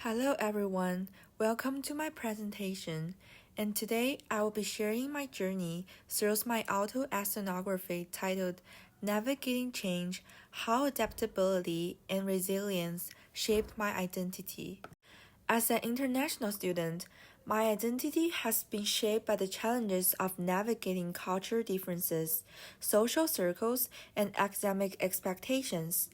Hello everyone, welcome to my presentation. And today I will be sharing my journey through my auto ethnography titled Navigating Change: How Adaptability and Resilience Shaped My Identity. As an international student, my identity has been shaped by the challenges of navigating cultural differences, social circles, and academic expectations.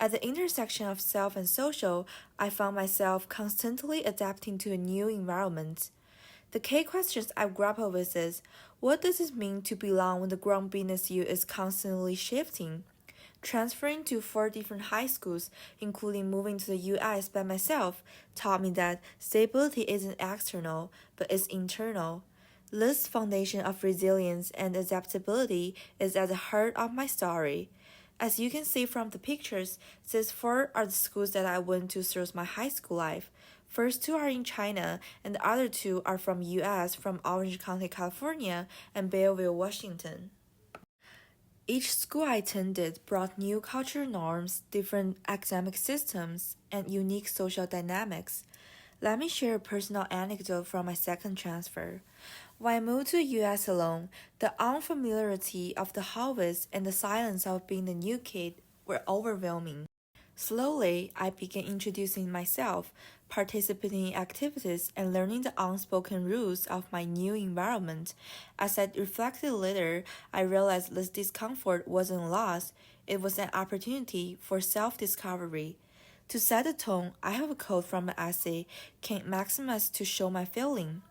At the intersection of self and social, I found myself constantly adapting to a new environment. The key questions I grapple with is, what does it mean to belong when the ground beneath you is constantly shifting? Transferring to 4 different high schools, including moving to the US by myself, taught me that stability isn't external, but is internal. This foundation of resilience and adaptability is at the heart of my story. As you can see from the pictures, these 4 are the schools that I went to through my high school life. First 2 are in China, and the other 2 are from US, from Orange County, California, and Belleville, Washington. Each school I attended brought new cultural norms, different academic systems, and unique social dynamics. Let me share a personal anecdote from my second transfer. When I moved to the US alone, the unfamiliarity of the hallways and the silence of being the new kid were overwhelming. Slowly, I began introducing myself, participating in activities, and learning the unspoken rules of my new environment. As I reflected later, I realized this discomfort wasn't loss, it was an opportunity for self discovery. To set the tone, I have a quote from an essay, Can't Maximize to Show My Feeling.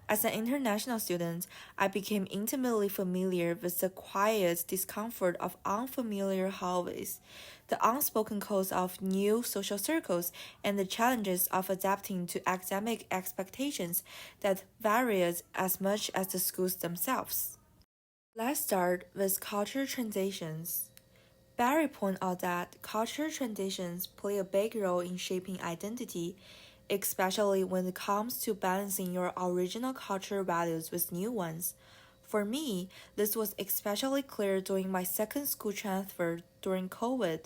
As an international student, I became intimately familiar with the quiet discomfort of unfamiliar hallways, the unspoken codes of new social circles, and the challenges of adapting to academic expectations that varied as much as the schools themselves. Let's start with culture transitions. Barry pointed out that cultural transitions play a big role in shaping identity, especially when it comes to balancing your original cultural values with new ones. For me, this was especially clear during my second school transfer during COVID.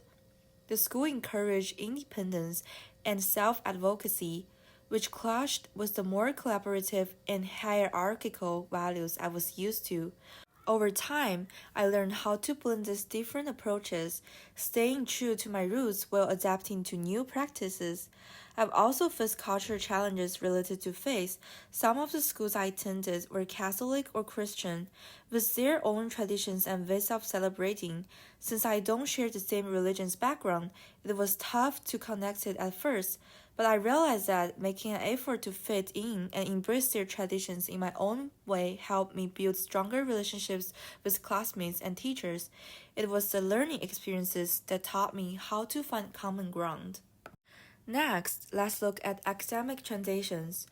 The school encouraged independence and self advocacy, which clashed with the more collaborative and hierarchical values I was used to. Over time, I learned how to blend these different approaches, staying true to my roots while adapting to new practices. I've also faced cultural challenges related to faith. Some of the schools I attended were Catholic or Christian, with their own traditions and ways of celebrating. Since I don't share the same religion's background, it was tough to connect it at first, but I realized that making an effort to fit in and embrace their traditions in my own way helped me build stronger relationships with classmates and teachers. It was the learning experiences that taught me how to find common ground. Next, let's look at academic transitions.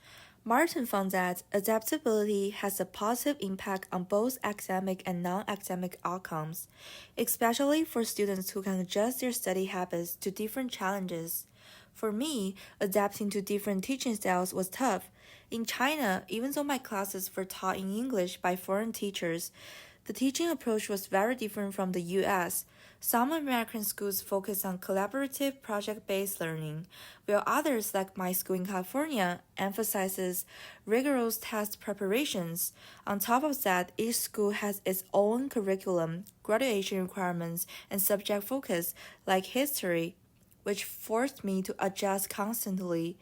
Martin found that adaptability has a positive impact on both academic and non academic outcomes, especially for students who can adjust their study habits to different challenges. For me, adapting to different teaching styles was tough. In China, even though my classes were taught in English by foreign teachers, the teaching approach was very different from the US. Some American schools focus on collaborative project-based learning, while others, like my school in California, emphasizes rigorous test preparations. On top of that, each school has its own curriculum, graduation requirements, and subject focus, like history, which forced me to adjust constantly.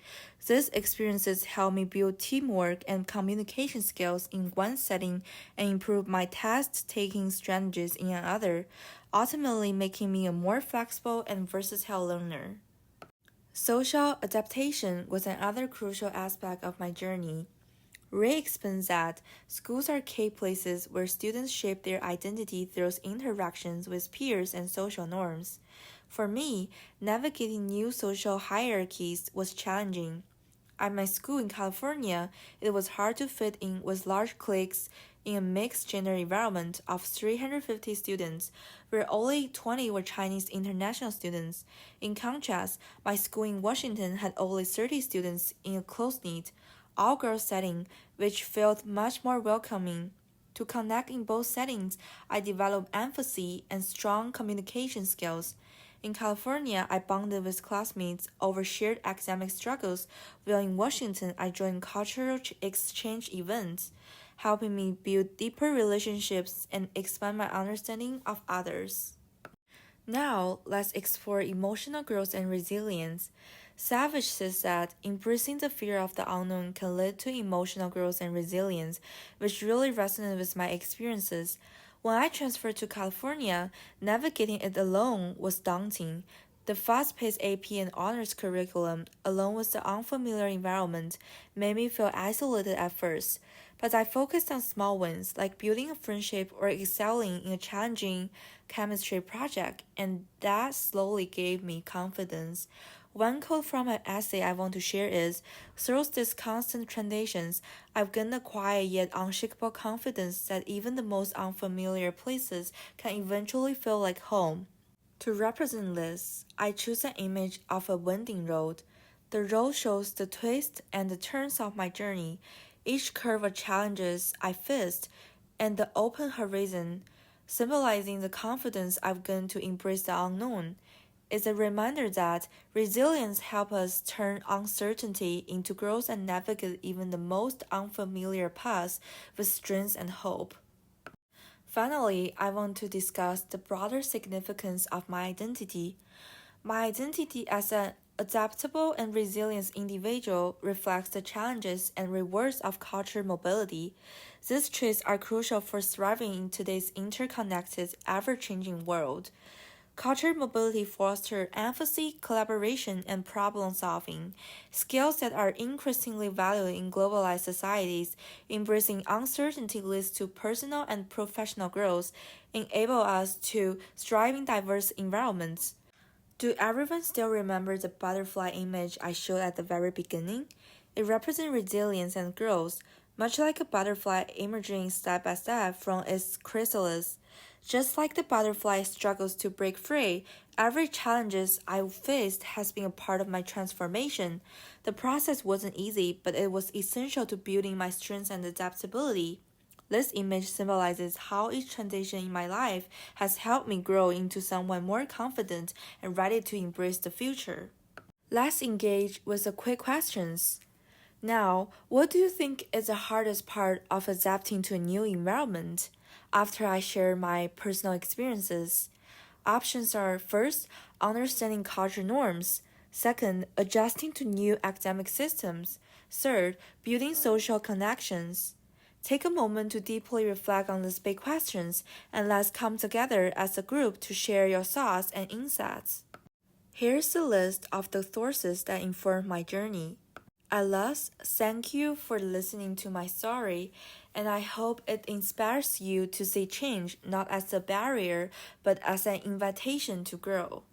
These experiences helped me build teamwork and communication skills in one setting and improve my test taking strategies in another, ultimately making me a more flexible and versatile learner. Social adaptation was another crucial aspect of my journey. Ray explains that schools are key places where students shape their identity through interactions with peers and social norms. For me, navigating new social hierarchies was challenging. At my school in California, it was hard to fit in with large cliques in a mixed gender environment of 350 students, where only 20 were Chinese international students. In contrast, my school in Washington had only 30 students in a close knit, all girls setting, which felt much more welcoming. To connect in both settings, I developed empathy and strong communication skills. In California, I bonded with classmates over shared academic struggles, while in Washington, I joined cultural exchange events, helping me build deeper relationships and expand my understanding of others. Now, let's explore emotional growth and resilience. Savage says that embracing the fear of the unknown can lead to emotional growth and resilience, which really resonated with my experiences. When I transferred to California, navigating it alone was daunting. The fast paced AP and honors curriculum, along with the unfamiliar environment, made me feel isolated at first. But I focused on small wins, like building a friendship or excelling in a challenging chemistry project, and that slowly gave me confidence. One quote from an essay I want to share is: through these constant transitions, I've gained a quiet yet unshakable confidence that even the most unfamiliar places can eventually feel like home. To represent this, I choose an image of a winding road. The road shows the twists and the turns of my journey, each curve of challenges I faced, and the open horizon, symbolizing the confidence I've gained to embrace the unknown. It's a reminder that resilience helps us turn uncertainty into growth and navigate even the most unfamiliar paths with strength and hope. Finally, I want to discuss the broader significance of my identity. My identity as an adaptable and resilient individual reflects the challenges and rewards of cultural mobility. These traits are crucial for thriving in today's interconnected, ever changing world. Cultural mobility fosters empathy, collaboration, and problem solving, skills that are increasingly valued in globalized societies. Embracing uncertainty leads to personal and professional growth, enable us to thrive in diverse environments. Do everyone still remember the butterfly image I showed at the very beginning? It represents resilience and growth, much like a butterfly emerging step by step from its chrysalis. Just like the butterfly struggles to break free, every challenge I faced has been a part of my transformation. The process wasn't easy, but it was essential to building my strengths and adaptability. This image symbolizes how each transition in my life has helped me grow into someone more confident and ready to embrace the future. Let's engage with the quick questions. Now, what do you think is the hardest part of adapting to a new environment? After I share my personal experiences, options are: first, understanding culture norms; second, adjusting to new academic systems; third, building social connections. Take a moment to deeply reflect on these big questions, and let's come together as a group to share your thoughts and insights. Here's the list of the sources that informed my journey. At last, thank you for listening to my story, and I hope it inspires you to see change not as a barrier, but as an invitation to grow.